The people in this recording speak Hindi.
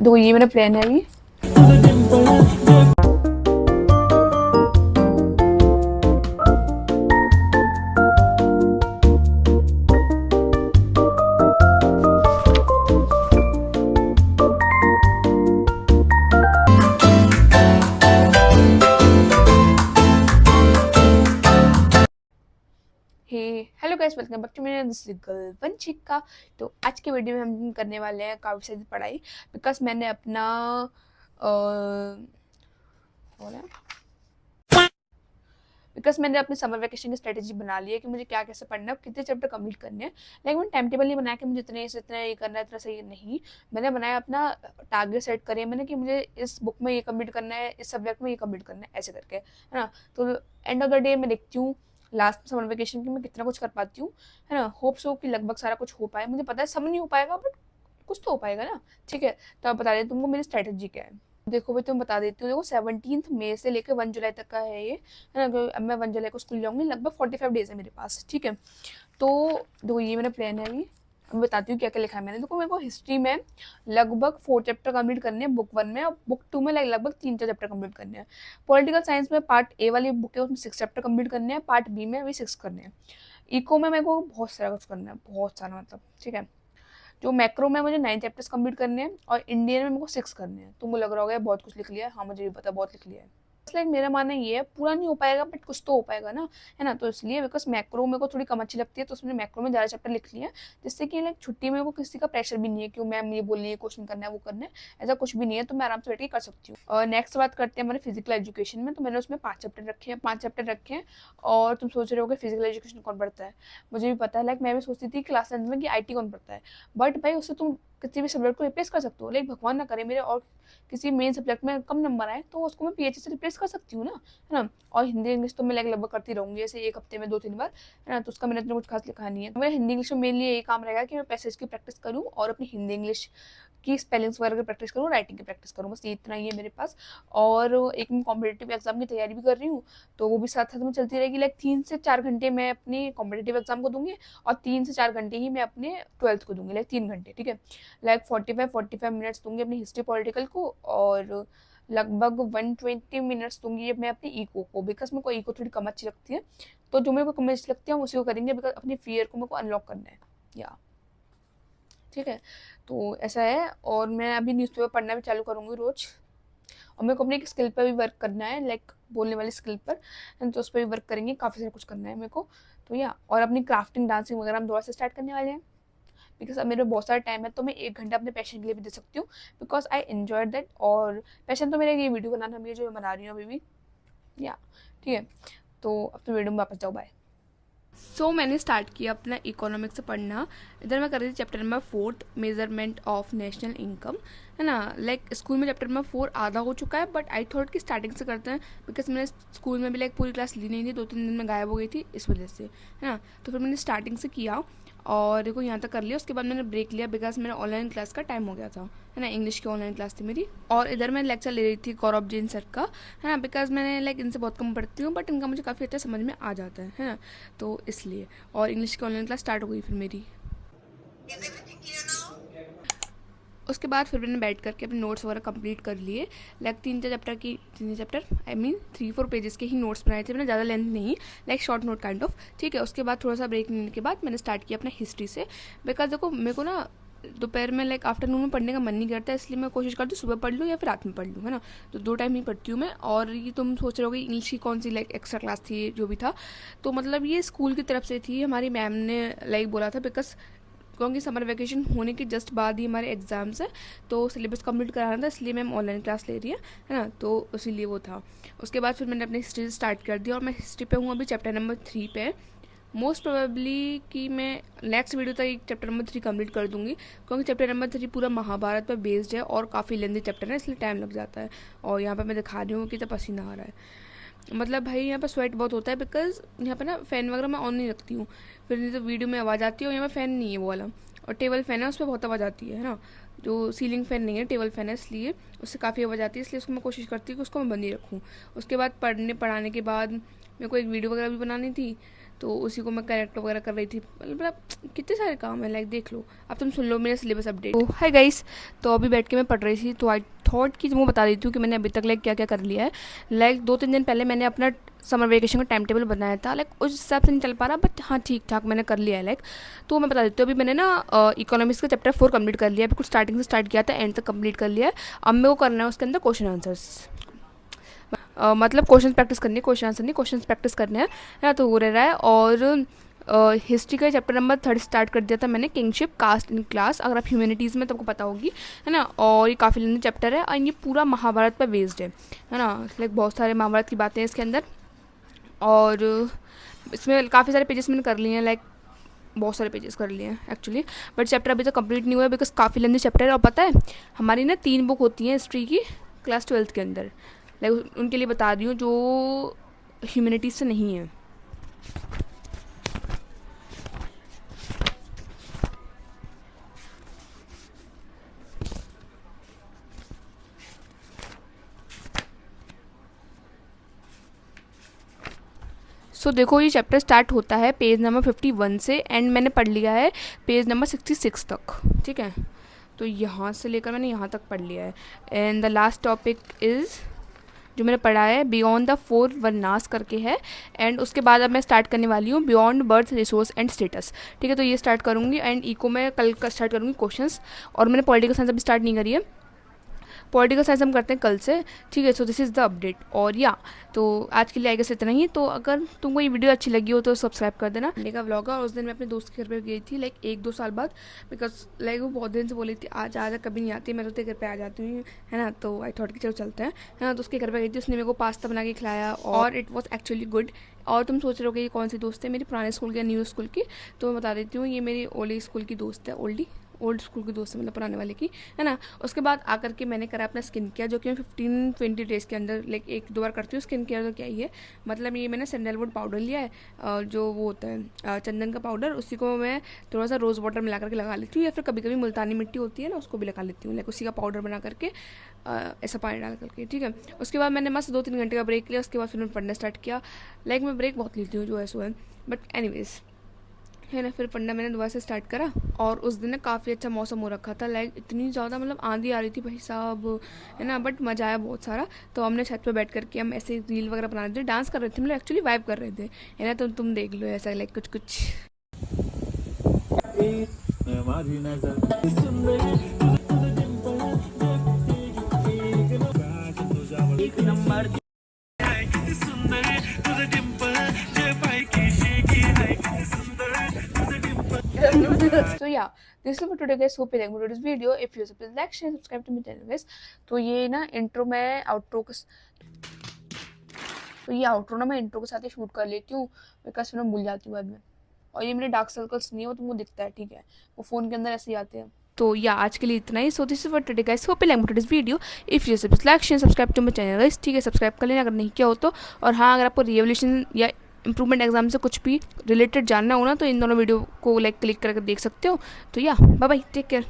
देखो ये मेरा प्लान है अभी। Hello guys, welcome back to मेरा गर्ल वंशिका। तो आज के वीडियो में हम करने वाले हैं काफ़ी सारी पढ़ाई। बिकॉज मैंने अपना मैंने अपने समर वेकेशन की स्ट्रेटेजी बना ली है कि मुझे क्या कैसे पढ़ना है, कितने चैप्टर कंप्लीट करने हैं। लेकिन मैंने टाइम टेबल नहीं बनाया कि मुझे इतने से इतना ये करना है, इतना सही नहीं। मैंने बनाया अपना टारगेट सेट करे मैंने कि मुझे इस बुक में ये कंप्लीट करना है, इस सब्जेक्ट में ये कंप्लीट करना है, ऐसे करके, है ना। तो एंड ऑफ द डे मैं देखती हूँ लास्ट समर वेकेशन की मैं कितना कुछ कर पाती हूँ, है ना। होप्स हो कि लगभग सारा कुछ हो पाए। मुझे पता है सब नहीं हो पाएगा, बट कुछ तो हो पाएगा ना। ठीक है, तो आप बता दें तुमको मेरी स्ट्रेटेजी क्या है। देखो भाई, तुम बता देती हूँ। देखो 17 मई से लेकर 1 जुलाई तक का है ये, है ना। अब मैं 1 जुलाई को स्कूल जाऊंगी, लगभग 45 डेज है मेरे पास। ठीक है, तो देखो ये मेरा प्लान है अभी। अब बताती हूँ क्या क्या लिखा है मैंने। देखो मेरे को हिस्ट्री में लगभग 4 चैप्टर कंप्लीट करने हैं बुक 1 में, और बुक 2 में लगभग 3-4 चैप्टर कंप्लीट करने हैं। पॉलिटिकल साइंस में पार्ट ए वाली बुक है, उसमें 6 चैप्टर कंप्लीट करने हैं। पार्ट बी में अभी 6 करने हैं। इको में मेरे को बहुत सारा कुछ करना है, बहुत सारा मतलब। ठीक है, जो मैक्रो में मुझे 9 चैप्टर्स कंप्लीट करने हैं, और इंडियन में मेरे को 6 करने हैं। तुमको लग रहा होगा बहुत कुछ लिख लिया है। हाँ, मुझे भी पता बहुत लिख लिया है। लाइक मेरा मानना ये है, पूरा नहीं हो पाएगा बट कुछ तो हो पाएगा ना, है ना। तो इसलिए बिकॉज मैक्रो मेरे को थोड़ी कम अच्छी लगती है, तो उसमें मैक्रो में ज़्यादा चैप्टर लिख लिया, जिससे कि लाइक छुट्टी में को किसी का प्रेशर भी नहीं है कि मैम ये बोल रही है, क्वेश्चन करना है, वो करना है। ऐसा कुछ भी नहीं है, तो मैं आराम से बैठ के कर सकती हूँ। और नेक्स्ट बात करते हैं हमारे फिजिकल एजुकेशन में। तो मैंने उसमें 5 चैप्टर रखे हैं। और तुम सोच रहे हो कि फिजिकल एजुकेशन कौन पढ़ता है। मुझे भी पता है, लाइक मैं भी सोचती थी क्लास 10 में कि IT कौन पढ़ता है। बट भाई उससे तुम किसी भी सब्जेक्ट को रिप्लेस कर सकते हो। लाइक भगवान ना करे मेरे और किसी मेन सब्जेक्ट में कम नंबर आए, तो उसको मैं PH से रिप्लेस कर सकती हूँ ना, है ना। और हिंदी इंग्लिश तो मैं लगभग करती रहूंगी, ऐसे एक हफ्ते में 2-3 बार, है ना। तो उसका मैंने इतना कुछ खास लिखा नहीं है। मेरा हिंदी इंग्लिश में मेनली यही काम रहेगा कि मैं पैसेज की प्रैक्टिस करूँ और अपनी हिंदी इंग्लिश की स्पेलिंग्स वगैरह की प्रैक्टिस करूँ, राइटिंग की प्रैक्टिस करूँ, बस ये इतना ही है मेरे पास। और एक मैं कॉम्पिटेटिव एग्जाम की तैयारी भी कर रही हूँ, तो वो भी साथ साथ में चलती रहेगी। लाइक 3 से 4 घंटे मैं अपनी कॉम्पिटेटिव एग्जाम को दूंगी, और 3 से 4 घंटे ही मैं अपने 12th को दूंगी, लाइक 3 घंटे। ठीक है, लाइक 45 मिनट्स दूंगी अपनी हिस्ट्री पॉलिटिकल को, और लगभग 120 मिनट्स दूंगी मैं अपनी इको को, बिकॉज मेरे को इको थोड़ी कम अच्छी लगती है। तो जो मेरे को कम अच्छी लगती है हम उसी को करेंगे, बिकॉज अपनी फियर को मेरे को अनलॉक करना है, या ठीक है। तो ऐसा है। और मैं अभी न्यूज़पेपर पढ़ना भी चालू करूँगी रोज़। और मेरे को अपनी एक स्किल पर भी वर्क करना है, लाइक बोलने वाली स्किल पर, तो उस पर भी वर्क करेंगे। काफ़ी सारा कुछ करना है मेरे को, तो या और अपनी क्राफ्टिंग डांसिंग वगैरह हम दोबारा से स्टार्ट करने वाले हैं। बिकॉज अब मेरे बहुत सारा टाइम है, तो मैं 1 घंटा अपने पैशन के लिए भी दे सकती हूँ, बिकॉज आई एन्जॉय दैट। और पैशन तो मेरा ये वीडियो बनाना भी है, जो मैं बना रही हूँ अभी भी, या ठीक है। तो अब तो वीडियो में वापस जाओ, बाय। मैंने स्टार्ट किया अपना इकोनॉमिक्स से पढ़ना। इधर मैं कर रही थी chapter number 4, measurement of national income, है ना। लाइक स्कूल में चैप्टर नंबर 4 आधा हो चुका है, बट आई थॉट कि स्टार्टिंग से करते हैं, बिकॉज मैंने स्कूल में भी लाइक पूरी क्लास ली नहीं थी, 2-3 दिन में गायब हो गई थी इस वजह से, है ना। तो फिर मैंने स्टार्टिंग से किया, और देखो यहाँ तक कर लिया। उसके बाद मैंने ब्रेक लिया, बिकॉज मेरा ऑनलाइन क्लास का टाइम हो गया था, है ना। इंग्लिश की ऑनलाइन क्लास थी मेरी, और इधर मैं लेक्चर ले रही थी गौरव जैन सर का, है ना। बिकॉज मैंने लाइक इनसे बहुत कम पढ़ती हूँ, बट इनका मुझे काफ़ी अच्छा समझ में आ जाता है ना। तो इसलिए, और इंग्लिश की ऑनलाइन क्लास स्टार्ट हो गई फिर मेरी। उसके बाद फिर मैंने बैठ करके अपने नोट्स वगैरह कंप्लीट कर लिए। Like 3 chapter I mean 3-4 pages के ही नोट्स बनाए थे मैंने, ज़्यादा लेंथ नहीं, like short note kind of. ठीक है, उसके बाद थोड़ा सा ब्रेक लेने के बाद मैंने स्टार्ट किया अपना हिस्ट्री से। बिकॉज देखो मेरे को ना दोपहर में लाइक आफ्टरनून में पढ़ने का मन नहीं करता, इसलिए मैं कोशिश करती हूँ सुबह पढ़ लूँ या फिर रात में पढ़ लूँ, है ना। तो 2 टाइम ही पढ़ती हूँ मैं। और ये तुम सोच रहे हो कि इंग्लिश की कौन सी लाइक एक्स्ट्रा क्लास थी, जो भी था, तो मतलब ये स्कूल की तरफ से थी। हमारी मैम ने लाइक बोला था, बिकॉज क्योंकि समर वेकेशन होने के जस्ट बाद ही हमारे एग्ज़ाम्स है, तो सिलेबस कंप्लीट कराना था, इसलिए मैम ऑनलाइन क्लास ले रही है ना। तो इसीलिए वो था। उसके बाद फिर मैंने अपनी हिस्ट्री स्टार्ट कर दिया, और मैं हिस्ट्री पे हूँ अभी चैप्टर नंबर 3 पे। मोस्ट प्रोबेबली कि मैं नेक्स्ट वीडियो तक एक चैप्टर नंबर 3 कंप्लीट कर दूंगी, क्योंकि चैप्टर नंबर 3 पूरा महाभारत पर बेस्ड है, और काफ़ी लेंथी चैप्टर है, इसलिए टाइम लग जाता है। और यहाँ पर मैं दिखा रही हूँ कि तो पसीना आ रहा है, मतलब भाई यहाँ पर स्वेट बहुत होता है, बिकॉज यहाँ पर ना फ़ैन वगैरह मैं ऑन नहीं रखती हूँ, फिर नहीं तो वीडियो में आवाज़ आती है। और यहाँ पर फ़ैन नहीं है वो वाला, और टेबल फ़ैन है, उस पर बहुत आवाज़ आती है ना। जो सीलिंग फ़ैन नहीं है, टेबल फ़ैन है, इसलिए उससे काफ़ी आवाज़ आती है, इसलिए उसको मैं कोशिश करती हूँ कि उसको मैं बंद ही रखूँ। उसके बाद पढ़ाने के बाद मेरे को एक वीडियो वगैरह भी बनानी थी, तो उसी को मैं करेक्ट वगैरह कर रही थी। मतलब कितने सारे काम है, लाइक देख लो, अब तुम सुन लो मेरा सिलेबस अपडेट। तो हाय गाइस, तो अभी बैठ के मैं पढ़ रही थी, तो आई थॉट कि तुमको बता देती हूँ कि मैंने अभी तक लाइक क्या क्या कर लिया है। लाइक 2-3 दिन पहले मैंने अपना समर वेकेशन का टाइम टेबल बनाया था, लाइक उस हिसाब से नहीं चल पा रहा, बट हाँ ठीक ठाक मैंने कर लिया है लाइक। तो मैं बता देती हूँ, अभी मैंने ना इकोनॉमिक्स का चैप्टर 4 कंप्लीट कर लिया है, बिल्कुल स्टार्टिंग से स्टार्ट किया था, एंड तक कंप्लीट कर लिया है। अब मेरे को करना है उसके अंदर क्वेश्चन आंसर्स, मतलब क्वेश्चन प्रैक्टिस करनी है, क्वेश्चन आंसर नहीं, क्वेश्चन प्रैक्टिस करने हैं, है ना। तो वो रह रहा है। और हिस्ट्री का चैप्टर नंबर 3 स्टार्ट कर दिया था मैंने, किंगशिप कास्ट इन क्लास, अगर आप ह्यूमैनिटीज़ में तुमको पता होगी, है ना। और ये काफ़ी लेंदी चैप्टर है, और ये पूरा महाभारत पर बेस्ड है ना। लाइक बहुत सारे महाभारत की बातें हैं इसके अंदर, और इसमें काफ़ी सारे पेजेस मैंने कर लिए हैं, लाइक बहुत सारे पेजेस कर लिए हैं एक्चुअली। बट चैप्टर अभी तक कंप्लीट नहीं हुआ है, बिकॉज काफ़ी लेंदी चैप्टर है। और पता है हमारी ना 3 बुक होती हैं हिस्ट्री की क्लास 12th के अंदर, लाइक उनके लिए बता रही हूँ जो ह्यूमैनिटीज़ से नहीं है। देखो, ये चैप्टर स्टार्ट होता है पेज नंबर 51 से, एंड मैंने पढ़ लिया है पेज नंबर 66 तक, ठीक है। तो यहाँ से लेकर मैंने यहाँ तक पढ़ लिया है। And the last topic is जो मैंने पढ़ा है बियॉन्ड द 4 वर्नास करके है। एंड उसके बाद अब मैं स्टार्ट करने वाली हूँ beyond birth resource and status, ठीक है। तो ये स्टार्ट करूँगी, एंड इको में कल का स्टार्ट करूँगी क्वेश्चंस। और मैंने पॉलिटिकल साइंस अभी स्टार्ट नहीं करी है, पॉलिटिकल साइंस हम करते हैं कल से, ठीक है। So this is the update. और या तो आज के लिए आई गेस इतना ही। तो अगर तुमको ये वीडियो अच्छी लगी हो तो सब्सक्राइब कर देना। संडे का व्लॉग है, और उस दिन मैं अपने दोस्त के घर पे गई थी, लाइक 1-2 साल बाद, बिकॉज लाइक वो बहुत दिन से बोली थी आज आ जा, कभी नहीं आती, मैं तो तेरे घर पे आ जाती हूँ, है ना। तो आई थॉट कि चलो चलते हैं, है ना। तो उसके घर पे गई थी, उसने मेरे को पास्ता बना के खिलाया, और इट वॉज एक्चुअली गुड। और तुम सोच रहे हो कि ये कौन सी दोस्त है, मेरी पुराने स्कूल की या न्यू स्कूल की? तो मैं बता देती हूँ, ये मेरी ओल्ड स्कूल की दोस्त है, ओल्ड स्कूल की दोस्त है, मतलब पुराने वाले की, है ना। उसके बाद आकर के मैंने करा अपना स्किन केयर, जो कि मैं 15-20 डेज़ के अंदर लाइक 1-2 बार करती हूँ स्किन केयर। तो क्या ही है, मतलब ये मैंने सैंडलवुड पाउडर लिया है, जो वो होता है चंदन का पाउडर, उसी को मैं थोड़ा सा रोज़ वाटर मिला करके लगा लेती हूँ, या फिर कभी कभी मुल्तानी मिट्टी होती है ना, उसको भी लगा लेती हूँ, लाइक उसी का पाउडर बना करके ऐसा पानी डाल करके, ठीक है। उसके बाद मैंने मस्त 2-3 घंटे का ब्रेक लिया, उसके बाद फिर मैं पढ़ना स्टार्ट किया। लाइक मैं ब्रेक बहुत लेती हूँ जो ऐसा है, बट एनीवेज, है ना। फिर पढ़ना मैंने दोबारा से स्टार्ट करा, और उस दिन ना काफ़ी अच्छा मौसम हो रखा था, लाइक इतनी ज़्यादा मतलब आंधी आ रही थी भाई साहब, है ना। बट मज़ा आया बहुत सारा। तो हमने छत पे बैठ करके हम ऐसे रील वगैरह बना रहे थे, डांस कर रहे थे, मतलब एक्चुअली वाइब कर रहे थे, है ना। तो तुम देख लो ऐसा लाइक कुछ कुछ। So yeah, this is for today guys. Hope you like my today's video. If you please like, share, subscribe to my channel guys. तो ये ना इंट्रो मैं आउट्रो के तो ये आउट्रो ना मैं इंट्रो के साथ ही शूट कर लेती हूँ, बिकॉज फिर मैं भूल जाती हूँ बाद में। और ये मेरे डार्क सर्कल्स नहीं है, वो तुमको दिखता है, ठीक है, वो फ़ोन के अंदर ऐसे ही आते हैं। तो या आज के लिए इतना ही। So this is for today guys, hope you like today's video. If you like share subscribe to my channel guys, ठीक है, सब्सक्राइब कर लेना अगर नहीं किया हो तो। और हाँ, अगर आपको रिवोल्यूशन या इंप्रूवमेंट एग्जाम से कुछ भी रिलेटेड जानना हो ना, तो इन दोनों वीडियो को लाइक क्लिक करके देख सकते हो। तो या बाय बाय, टेक केयर।